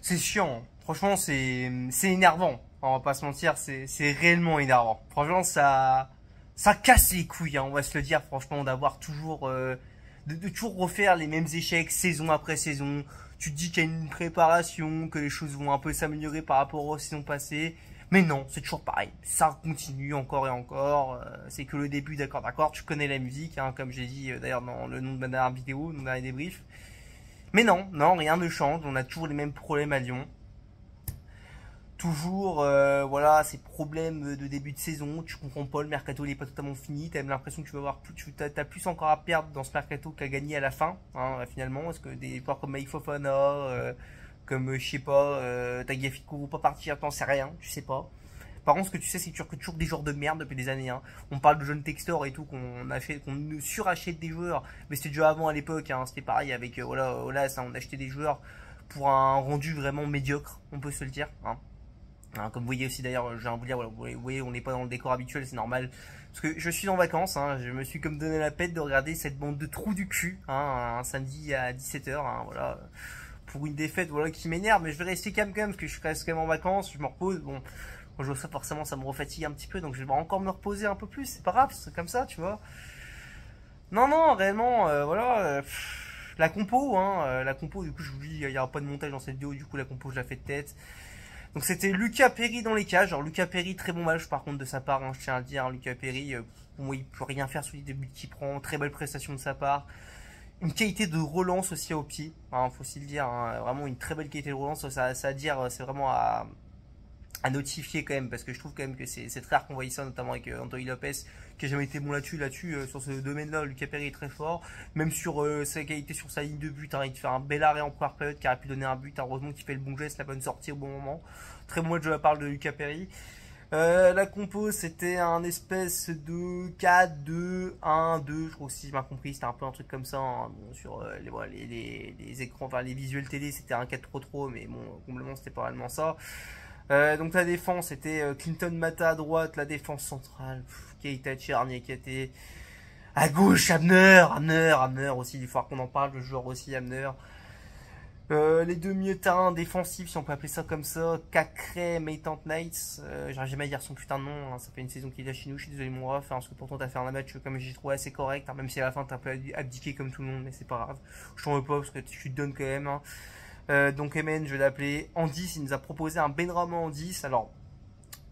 C'est chiant. Franchement, c'est énervant. On va pas se mentir, c'est réellement énervant. Franchement, ça casse les couilles, hein, on va se le dire, franchement, d'avoir toujours, de toujours refaire les mêmes échecs saison après saison. Tu te dis qu'il y a une préparation, que les choses vont un peu s'améliorer par rapport aux saisons passées. Mais non, c'est toujours pareil. Ça continue encore et encore. C'est que le début, d'accord, d'accord. Tu connais la musique, hein, comme j'ai dit d'ailleurs dans le nom de ma dernière vidéo, dans les débriefs. Mais non, non, rien ne change. On a toujours les mêmes problèmes à Lyon. Toujours, voilà, ces problèmes de début de saison. Tu comprends pas, le mercato il est pas totalement fini. T'as même l'impression que tu vas avoir plus, t'as plus encore à perdre dans ce mercato qu'à gagner à la fin, hein, finalement. Parce que des joueurs comme Mike Fofana, comme je sais pas, Tagliafico vont pas partir, t'en sais rien, tu sais pas. Par contre, ce que tu sais, c'est que tu recrutes toujours des joueurs de merde depuis des années. Hein. On parle de jeunes Textor et tout, qu'on surachète des joueurs. Mais c'était déjà avant à l'époque. Hein. C'était pareil avec voilà, Olas. Hein, on achetait des joueurs pour un rendu vraiment médiocre, on peut se le dire. Hein. Hein, comme vous voyez aussi d'ailleurs, j'ai envie de dire, voilà, vous voyez, on n'est pas dans le décor habituel, c'est normal. Parce que je suis en vacances. Hein, je me suis comme donné la peine de regarder cette bande de trous du cul, hein, un samedi à 17h. Hein, voilà. Pour une défaite, voilà, qui m'énerve. Mais je vais rester calme quand même, parce que je reste quand même en vacances. Je me repose. Bon. Quand je vois ça, forcément, ça me refatigue un petit peu, donc je vais encore me reposer un peu plus. C'est pas grave, c'est comme ça, tu vois. Non, non, réellement, voilà. La compo, hein, la compo, du coup, je vous dis, il n'y aura pas de montage dans cette vidéo, du coup, la compo, je la fais de tête. Donc, c'était Lucas Perry dans les cages. Alors, Lucas Perry, très bon match, par contre, de sa part, hein, je tiens à le dire. Hein, Lucas Perry, pour moi, il peut rien faire sur les débuts qu'il prend. Très belle prestation de sa part. Une qualité de relance aussi au pied, hein, faut aussi le dire. Hein, vraiment, une très belle qualité de relance, ça à dire, c'est vraiment à notifier quand même, parce que je trouve quand même que c'est très rare qu'on voit ça, notamment avec Anthony Lopez qui a jamais été bon là-dessus sur ce domaine-là. Lucas Perry est très fort, même sur sa qualité sur sa ligne de but, hein, il te fait un bel arrêt en première période qui aurait pu donner un but, hein, heureusement qu'il fait le bon geste, la bonne sortie au bon moment. Très bon match de la part de Lucas Perry. La compo, c'était un espèce de 4-2-1-2, je crois, si j'ai bien compris, c'était un peu un truc comme ça, hein. Bon, sur voilà, les écrans, enfin les visuels télé, c'était un 4 trop, mais bon, complètement, c'était pas réellement ça. Donc la défense, c'était Clinton Mata à droite, la défense centrale, Keita Tcherny qui était à gauche, Abner aussi, il va falloir qu'on en parle, le joueur aussi, Abner. Les deux milieux de terrain défensifs, si on peut appeler ça comme ça, Cacré, Maitland Knights, j'arrive jamais à dire son putain de nom, hein, ça fait une saison qu'il est là chez nous, je suis désolé mon ref, hein, parce que pourtant t'as fait un match comme j'ai trouvé assez correct, hein, même si à la fin t'as un peu abdiqué comme tout le monde, mais c'est pas grave, je t'en veux pas parce que tu te donnes quand même. Hein. Donc Emen, je vais l'appeler. Andis, il nous a proposé un Benrahma Andis. Alors,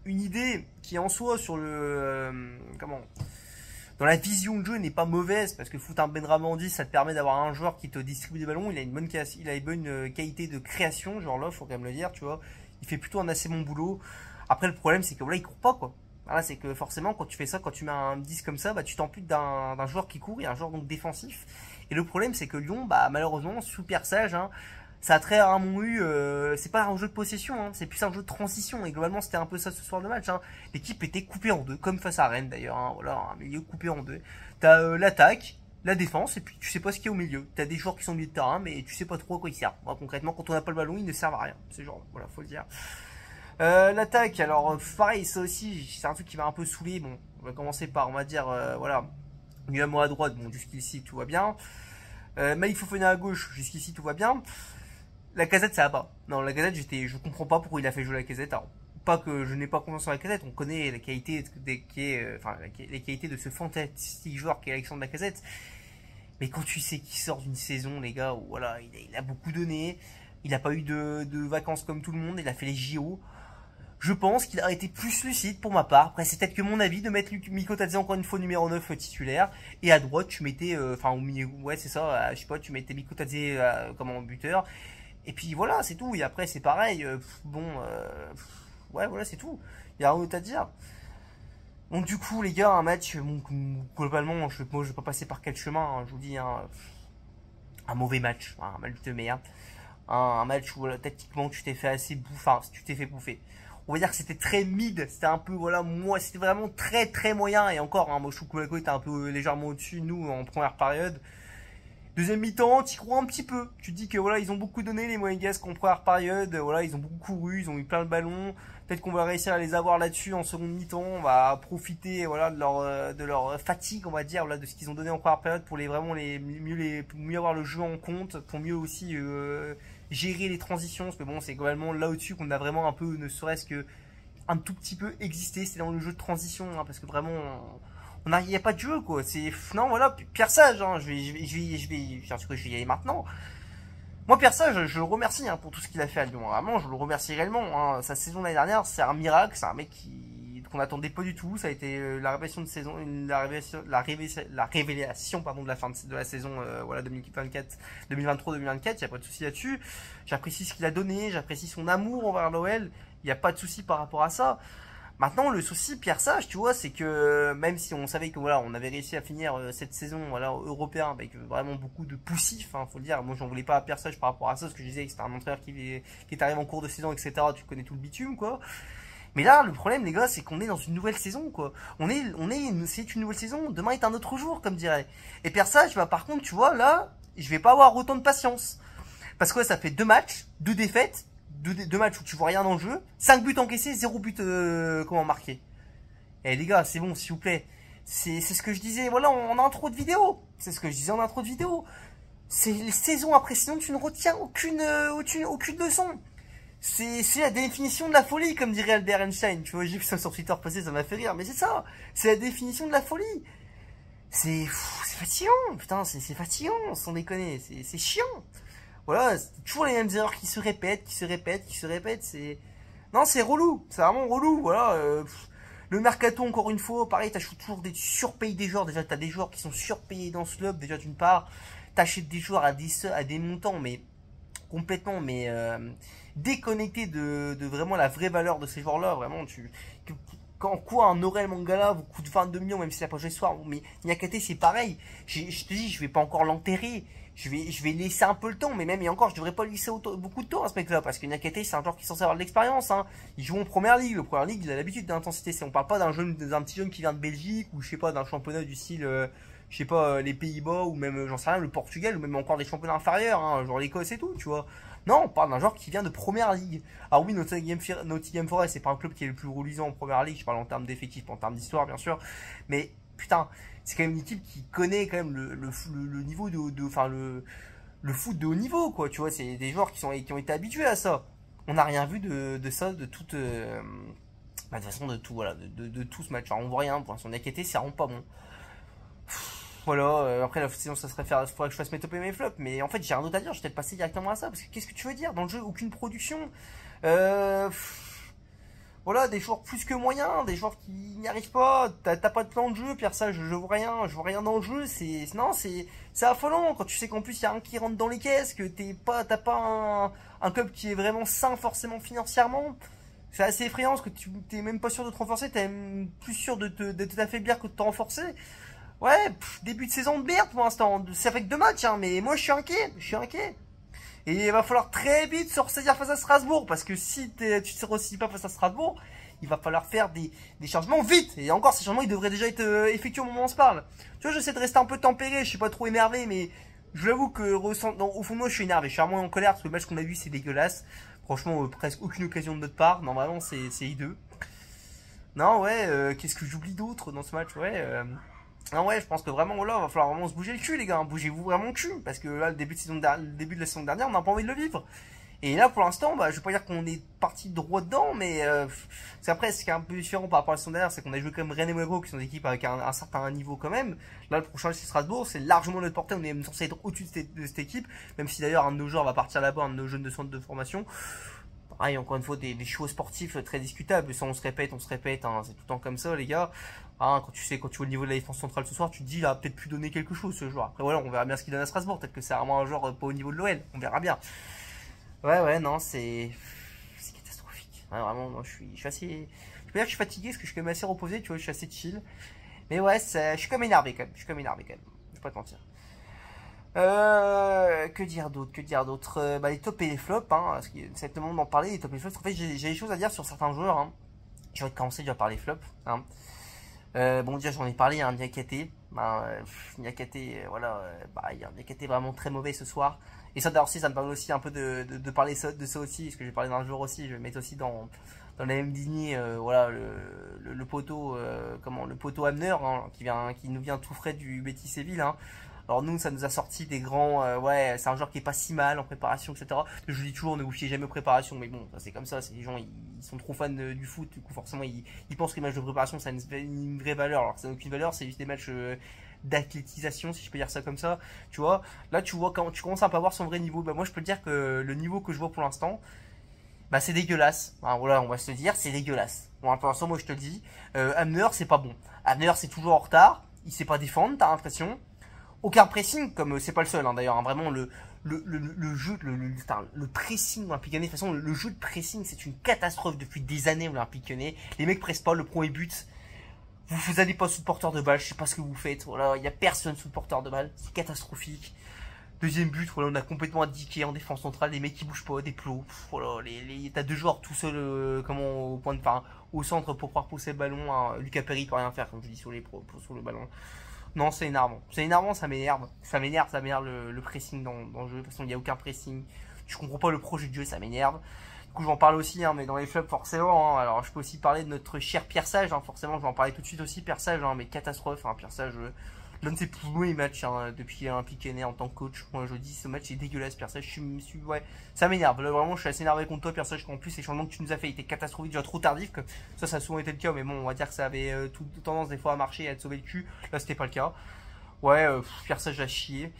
une idée qui en soi sur le comment dans la vision de jeu n'est pas mauvaise, parce que foutre un Benrahma Andis, ça te permet d'avoir un joueur qui te distribue des ballons. Il a une bonne qualité de création, genre là, faut quand même le dire, tu vois. Il fait plutôt un assez bon boulot. Après, le problème, c'est que voilà, il court pas, quoi. Voilà, c'est que forcément, quand tu fais ça, quand tu mets un 10 comme ça, bah, tu t'amputes d'un joueur qui court et un joueur donc défensif. Et le problème, c'est que Lyon, bah, malheureusement, super sage, hein, ça a très rarement eu, c'est pas un jeu de possession, hein, c'est plus un jeu de transition. Et globalement, c'était un peu ça ce soir de match. Hein. L'équipe était coupée en deux, comme face à Rennes d'ailleurs. Hein, voilà, un milieu coupé en deux. T'as l'attaque, la défense, et puis tu sais pas ce qu'il y a au milieu. T'as des joueurs qui sont au milieu de terrain, mais tu sais pas trop à quoi ils servent. Moi, concrètement, quand on n'a pas le ballon, ils ne servent à rien. C'est genre, voilà, faut le dire. L'attaque, alors pareil, ça aussi, c'est un truc qui m'a un peu saoulé. Bon, on va commencer par, on va dire, voilà, Nuamo à droite. Bon, jusqu'ici tout va bien. Maïf Fofana à gauche, jusqu'ici tout va bien. La Casette, ça va pas. Non, la Casette, je comprends pas pourquoi il a fait jouer la Casette. Alors, pas que je n'ai pas confiance en la Casette, on connaît la qualité les qualités de ce fantastique joueur qui est Alexandre Lacazette. Mais quand tu sais qu'il sort d'une saison, les gars, où voilà, il a beaucoup donné, il a pas eu de vacances comme tout le monde, il a fait les JO. Je pense qu'il a été plus lucide pour ma part. Après, c'est peut-être que mon avis de mettre Miko Tadze encore une fois numéro 9 titulaire. Et à droite, tu mettais, enfin, au milieu, ouais, c'est ça, je sais pas, tu mettais Miko Tadze comme buteur. Et puis voilà, c'est tout. Et après, c'est pareil. Ouais, voilà, c'est tout. Il y a rien d'autre à dire. Donc, du coup, les gars, un match, bon, globalement, je vais pas passer par quel chemin, hein, je vous dis, hein, un mauvais match, hein, un match de merde. Un match où, voilà, tactiquement, tu t'es fait assez bouffer, enfin, tu t'es fait bouffer. On va dire que c'était très mid, c'était un peu, voilà, moi, c'était vraiment très très moyen. Et encore, hein, moi, je trouve que Monaco était un peu légèrement au-dessus de nous en première période. Deuxième mi-temps, t'y crois un petit peu. Tu te dis que voilà, ils ont beaucoup donné les Monégasques en première période. Voilà, ils ont beaucoup couru, ils ont eu plein de ballons. Peut-être qu'on va réussir à les avoir là-dessus en seconde mi-temps. On va profiter voilà de leur fatigue, on va dire, voilà, de ce qu'ils ont donné en première période pour mieux avoir le jeu en compte, pour mieux aussi gérer les transitions. Parce que bon, c'est globalement là au-dessus qu'on a vraiment un peu, ne serait-ce que un tout petit peu existé. C'est dans le jeu de transition, hein, parce que vraiment. Il n'y a pas de jeu, quoi. Non, voilà, Pierre Sage, hein, je vais y aller maintenant. Moi, Pierre Sage, je le remercie, hein, pour tout ce qu'il a fait à Lyon. Vraiment, je le remercie réellement, hein. Sa saison l'année dernière, c'est un miracle. C'est un mec qu'on n'attendait pas du tout. Ça a été la révélation de saison, la révélation, pardon, de la fin de la saison, voilà, 2024, 2023-2024. Il n'y a pas de souci là-dessus. J'apprécie ce qu'il a donné, j'apprécie son amour envers l'OL. Il n'y a pas de souci par rapport à ça. Maintenant, le souci, Pierre Sage, tu vois, c'est que même si on savait que voilà, on avait réussi à finir cette saison voilà, européen avec vraiment beaucoup de poussifs, hein, faut le dire. Moi, j'en voulais pas à Pierre Sage par rapport à ça, parce que je disais que c'était un entraîneur qui est arrivé en cours de saison, etc. Tu connais tout le bitume, quoi. Mais là, le problème, les gars, c'est qu'on est dans une nouvelle saison, quoi. C'est une nouvelle saison. Demain est un autre jour, comme dirait. Et Pierre Sage, bah, par contre, tu vois, là, je vais pas avoir autant de patience. Parce que ça fait 2 matchs, 2 défaites. Deux matchs où tu vois rien dans le jeu, 5 buts encaissés, 0 but marqué. Eh les gars, c'est bon, s'il vous plaît. C'est ce que je disais, voilà, en intro de vidéo. C'est ce que je disais en intro de vidéo. C'est saison après saison, tu ne retiens aucune leçon. C'est la définition de la folie, comme dirait Albert Einstein. Tu vois, j'ai vu ça sur Twitter passer, ça m'a fait rire. Mais c'est ça, c'est la définition de la folie. C'est fatigant, putain, c'est fatigant, sans déconner, c'est chiant. Voilà, c'est toujours les mêmes erreurs qui se répètent, non, c'est relou, c'est vraiment relou, voilà. Le mercato, encore une fois, pareil, t'achètes toujours surpayes des joueurs. Déjà, t'as des joueurs qui sont surpayés dans ce club, déjà d'une part. T'achètes des joueurs à des montants, mais complètement, mais déconnectés de vraiment la vraie valeur de ces joueurs-là. Vraiment, quand quoi un Aurel Mangala vous coûte 22 millions, même si la pas joué ce soir, mais Niakate c'est pareil. Je te dis, je vais pas encore l'enterrer. Je vais laisser un peu le temps, mais même et encore, je devrais pas lui laisser beaucoup de temps à ce mec-là, parce que Niakate c'est un joueur qui est censé avoir de l'expérience. Hein. Il joue en première ligue. Le première ligue, il a l'habitude d'intensité. On parle pas d'un petit jeune qui vient de Belgique ou je sais pas d'un championnat du style, je sais pas les Pays-Bas ou même j'en sais rien le Portugal ou même encore des championnats inférieurs, hein, genre l'Écosse et tout, tu vois. Non, on parle d'un joueur qui vient de première ligue. Alors oui, Nottingham Forest, c'est pas un club qui est le plus reluisant en première ligue. Je parle en termes d'effectifs, en termes d'histoire, bien sûr. Mais putain, c'est quand même une équipe qui connaît quand même le niveau le foot de haut niveau, quoi. Tu vois, c'est des joueurs qui ont été habitués à ça. On n'a rien vu de ça, de toute, de toute façon, de tout, voilà, de tout ce match. Alors, on voit rien pour l'instant. Niakate, c'est vraiment pas bon. Voilà, après la saison ça faudrait que je fasse mes tops et mes flops, mais en fait j'ai rien d'autre à dire, je vais peut-être passer directement à ça, parce que qu'est-ce que tu veux dire? Dans le jeu, aucune production, voilà, des joueurs plus que moyens, des joueurs qui n'y arrivent pas, t'as pas de plan de jeu, Pierre ça je vois rien dans le jeu, c'est affolant, quand tu sais qu'en plus il y a un qui rentre dans les caisses, que t'as pas un club qui est vraiment sain forcément financièrement, c'est assez effrayant, parce que t'es même pas sûr de te renforcer, t'es même plus sûr de t'affaiblir que de te renforcer. Ouais, début de saison de merde pour l'instant. Ça fait que 2 matchs, hein, mais moi je suis inquiet. Et il va falloir très vite se ressaisir face à Strasbourg, parce que si tu te ressaisis pas face à Strasbourg, il va falloir faire des changements vite. Et encore, ces changements, ils devraient déjà être effectués au moment où on se parle. Tu vois, j'essaie de rester un peu tempéré, je suis pas trop énervé, mais je l'avoue que au fond de moi, je suis énervé. Je suis vraiment en colère, parce que le match qu'on a vu, c'est dégueulasse. Franchement, presque aucune occasion de notre part. Non, vraiment, c'est hideux. Non, ouais, qu'est-ce que j'oublie d'autre dans ce match? Ouais, non ouais, je pense que vraiment là, va falloir vraiment se bouger le cul les gars, bougez-vous vraiment le cul, parce que là le début de la saison dernière, on n'a pas envie de le vivre. Et là pour l'instant, bah je vais pas dire qu'on est parti droit dedans, mais c'est après ce qui est un peu différent par rapport à la saison dernière, c'est qu'on a joué quand même Rennes et Monaco qui sont des équipes avec un certain niveau quand même. Là le prochain c'est Strasbourg, c'est largement notre portée, on est même censé être au-dessus de cette équipe, même si d'ailleurs un de nos joueurs va partir là-bas, un de nos jeunes de centre de formation. Pareil, encore une fois, des choix sportifs très discutables. Ça, on se répète, hein, c'est tout le temps comme ça, les gars. Hein, quand tu vois le niveau de la défense centrale ce soir, tu te dis, il a peut-être pu donner quelque chose, ce joueur. Après, voilà, on verra bien ce qu'il donne à Strasbourg. Peut-être que c'est vraiment un joueur pas au niveau de l'OL. On verra bien. Ouais, non, c'est catastrophique. Ouais, vraiment, moi, je suis assez, je peux dire que je suis fatigué parce que je suis quand même assez reposé, tu vois, je suis assez chill. Mais ouais, je suis comme énervé quand même. Je vais pas te mentir. Que dire d'autre, bah, les tops et les flops, hein, parce que c'est le moment d'en parler, les tops et les flops. En fait, j'ai des choses à dire sur certains joueurs, hein. Je vais commencer déjà par les flops, hein. Bon, déjà, j'en ai parlé, hein, Niakate. Niakate, voilà, Niakate vraiment très mauvais ce soir. Et ça, d'ailleurs, si, ça me permet aussi un peu de parler de ça aussi, parce que j'ai parlé d'un joueur aussi, je vais mettre aussi dans la même lignée, voilà, le poteau, le poteau Hamner, hein, qui nous vient tout frais du Betis Séville, hein. Alors nous, ça nous a sorti des grands, ouais, c'est un joueur qui est pas si mal en préparation, etc. Je dis toujours, ne vous fiez jamais aux préparations, mais bon, c'est comme ça, les gens, ils sont trop fans du foot, du coup forcément, ils pensent que les matchs de préparation, ça a une vraie valeur, alors ça n'a aucune valeur, c'est juste des matchs d'athlétisation, si je peux dire ça comme ça, tu vois. Là, tu vois, quand tu commences à pas voir son vrai niveau, bah moi, je peux te dire que le niveau que je vois pour l'instant, bah c'est dégueulasse. Hein, voilà, on va se le dire, c'est dégueulasse. Bon, pour l'instant, moi, je te le dis, Hamner, c'est pas bon. Hamner, c'est toujours en retard, il sait pas défendre, t'as l'impression. Aucun pressing, comme c'est pas le seul, hein, d'ailleurs, hein, vraiment le jeu, le pressing Olympique Lyonnais, de toute façon, le jeu de pressing, c'est une catastrophe depuis des années Olympique Lyonnais. Les mecs pressent pas, le premier but, vous allez pas sous le porteur de balle, je sais pas ce que vous faites, voilà, il y a personne sous le porteur de balle, c'est catastrophique. Deuxième but, voilà, on a complètement indiqué en défense centrale, les mecs qui bougent pas, des plots, voilà, t'as deux joueurs tout seuls, au point de, enfin, au centre pour pouvoir pousser le ballon, hein. Lucas Perry peut rien faire, comme je dis, sur le ballon. Non, c'est énervant. C'est énervant, ça m'énerve. Ça m'énerve le pressing dans le jeu. De toute façon, il n'y a aucun pressing. Je comprends pas le projet de jeu, ça m'énerve. Du coup, j'en parle aussi, hein, mais dans les fleuves, forcément. Hein. Alors, je peux aussi parler de notre cher Pierre Sage. Hein, forcément, je vais en parler tout de suite aussi, Pierre Sage. Hein, mais catastrophe, hein, Pierre Sage. L'un de ses plus mauvais matchs hein, depuis qu'il est Olympique Lyonnais en tant que coach. Moi, je dis, ce match est dégueulasse, Pierre Sage. Ouais, ça m'énerve. Là, vraiment, je suis assez énervé contre toi, Pierre Sage. En plus, les changements que tu nous as fait étaient catastrophiques, déjà trop tardifs. Que ça a souvent été le cas, mais bon, on va dire que ça avait toute tendance des fois à marcher et à te sauver le cul. Là, c'était pas le cas. Ouais, Pierre Sage à chier.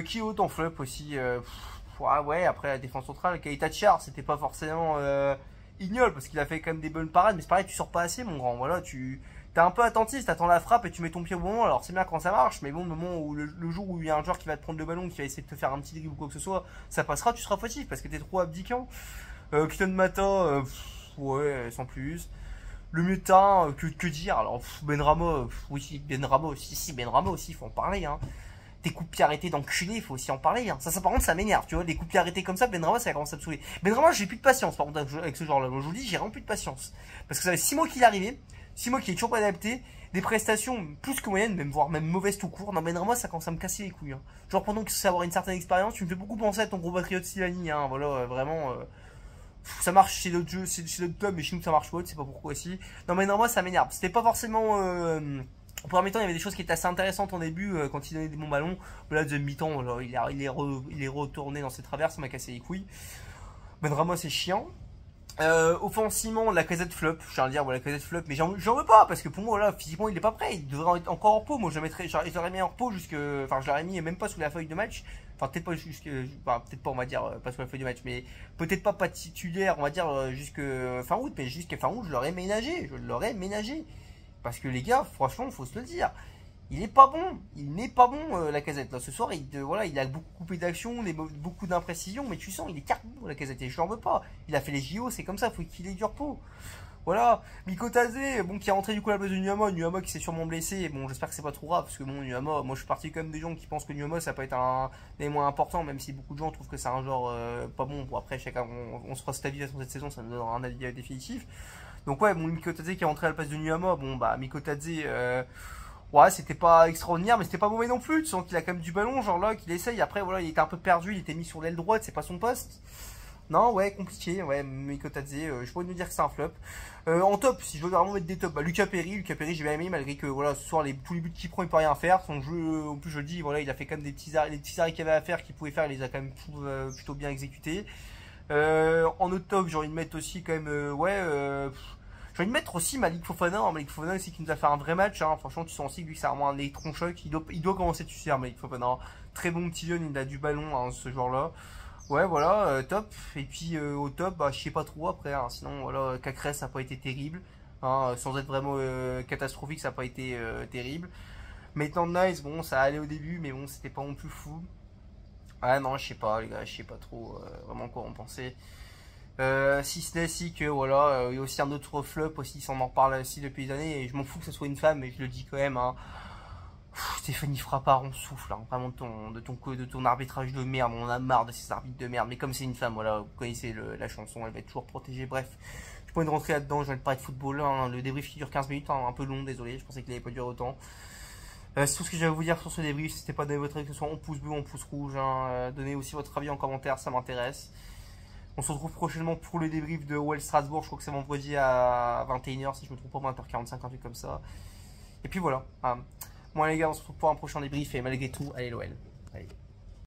Qui autre en flop aussi ouais, après la défense centrale, Keita Tchar, c'était pas forcément ignole parce qu'il a fait quand même des bonnes parades, mais c'est pareil, tu sors pas assez, mon grand. Voilà, t'es un peu attentif, t'attends la frappe et tu mets ton pied au bon moment. Alors c'est bien quand ça marche, mais bon, le moment où le jour où il y a un joueur qui va te prendre le ballon, qui va essayer de te faire un petit dribble ou quoi que ce soit, ça passera, tu seras fautif parce que t'es trop abdiquant. Kylian Mata, ouais, sans plus. Le mutin, que dire alors Benrahma, oui, Benrahma aussi, si Benrahma aussi, il faut en parler, hein. Des coups de pied arrêtés d'enculé, il faut aussi en parler, hein. Ça par contre, ça m'énerve, tu vois, des coups de pied arrêtés comme ça, Benrahma, ça commence à me saouler. Benrahma, j'ai plus de patience, par contre, avec ce genre-là. Moi, je vous dis, j'ai vraiment plus de patience. Parce que ça fait 6 mois qu'il est arrivé, 6 mois qu'il est toujours pas adapté, des prestations plus que moyennes, voire même mauvaises tout court. Non, Benrahma, ça commence à me casser les couilles, hein. Genre, pendant que c'est avoir une certaine expérience, tu me fais beaucoup penser à ton gros patriote Silani, hein. Voilà, vraiment, ça marche chez d'autres jeux, chez d'autres clubs, mais chez nous ça marche pas, je sais pas pourquoi aussi. Non mais non, moi ça m'énerve. C'était pas forcément. En premier temps, il y avait des choses qui étaient assez intéressantes en début quand il donnait des bons ballons. Là, deuxième mi-temps, il est retourné dans ses traverses, ça m'a cassé les couilles. Benrahma c'est chiant. Offensivement, la Lacazette flop, je tiens à dire, la Lacazette flop, mais j'en veux pas, parce que pour moi, là, physiquement, il est pas prêt, il devrait être encore en repos, moi je l'aurais mis en repos enfin, je l'aurais mis même pas sous la feuille de match, enfin, peut-être pas peut-être pas, on va dire, pas sous la feuille de match, mais peut-être pas titulaire, on va dire, jusque fin août, mais jusqu'à fin août, je l'aurais ménagé, parce que les gars, franchement, faut se le dire. Il n'est pas bon, Lacazette là ce soir. Il a beaucoup coupé d'action, beaucoup d'imprécisions, mais tu sens il est carton Lacazette et je l'en veux pas. Il a fait les JO, c'est comme ça, faut qu'il ait du repos. Voilà, Mikotadze, bon qui est rentré du coup à la place de Nuama qui s'est sûrement blessé. Bon, j'espère que c'est pas trop grave parce que bon Nuama, moi je suis parti comme des gens qui pensent que Nuama ça peut être un des moins importants, même si beaucoup de gens trouvent que c'est un genre pas bon. Bon après chacun on se fera cet avis sur cette saison, ça nous donnera un avis définitif. Donc ouais, bon Mikotadze qui est rentré à la place de Nuama, bon bah Mikotadze ouais, c'était pas extraordinaire, mais c'était pas mauvais non plus. Tu sens qu'il a quand même du ballon, genre là, qu'il essaye. Après, voilà, il était un peu perdu, il était mis sur l'aile droite, c'est pas son poste. Non, ouais, compliqué. Ouais, Mikotadze, je pourrais nous dire que c'est un flop. En top, si je veux vraiment mettre des tops, bah, Lucas Perry, j'ai bien aimé, malgré que, voilà, ce soir, tous les buts qu'il prend, il peut rien faire. Son jeu, en plus, je le dis, voilà, il a fait quand même les petits arrêts qu'il avait à faire, qu'il pouvait faire, il les a quand même plutôt bien exécutés. En autre top, j'ai envie de mettre aussi, quand même, j'ai envie de mettre aussi Malik Fofana. Hein, Malik Fofana aussi qui nous a fait un vrai match. Hein. Franchement, tu sens aussi que lui, c'est vraiment un électron-choc. Il doit commencer à tuer Malik Fofana. Très bon petit jeune, il a du ballon, hein, ce joueur-là. Ouais, voilà, top. Et puis au top, bah, je sais pas trop après. Hein. Sinon, voilà, Cacrès, ça n'a pas été terrible. Hein, sans être vraiment catastrophique, ça n'a pas été terrible. Maitland Nice, bon, ça allait au début, mais bon, c'était pas non plus fou. Ah non, je sais pas, les gars, je sais pas trop vraiment quoi en penser. Si ce n'est si que voilà, il y a aussi un autre flop aussi, si on en reparle aussi depuis des années, et je m'en fous que ce soit une femme, mais je le dis quand même, hein. Stéphanie Frappard, on souffle, hein, vraiment de ton arbitrage de merde, on a marre de ces arbitres de merde, mais comme c'est une femme, voilà, vous connaissez la chanson, elle va être toujours protégée, bref. Je pas envie de rentrer là-dedans, je vais parler de football. Hein. Le débrief qui dure 15 minutes, hein, un peu long, désolé, je pensais qu'il n'allait pas durer autant. C'est tout ce que j'avais à vous dire sur ce débrief. Si c'était pas donné votre avis, que ce soit en pouce bleu ou en pouce rouge, hein. Donnez aussi votre avis en commentaire, ça m'intéresse. On se retrouve prochainement pour le débrief de OL Strasbourg. Je crois que c'est vendredi à 21h, si je me trompe pas, 20h45, un truc comme ça. Et puis voilà. Bon, les gars, on se retrouve pour un prochain débrief. Et malgré tout, allez l'OL. Allez.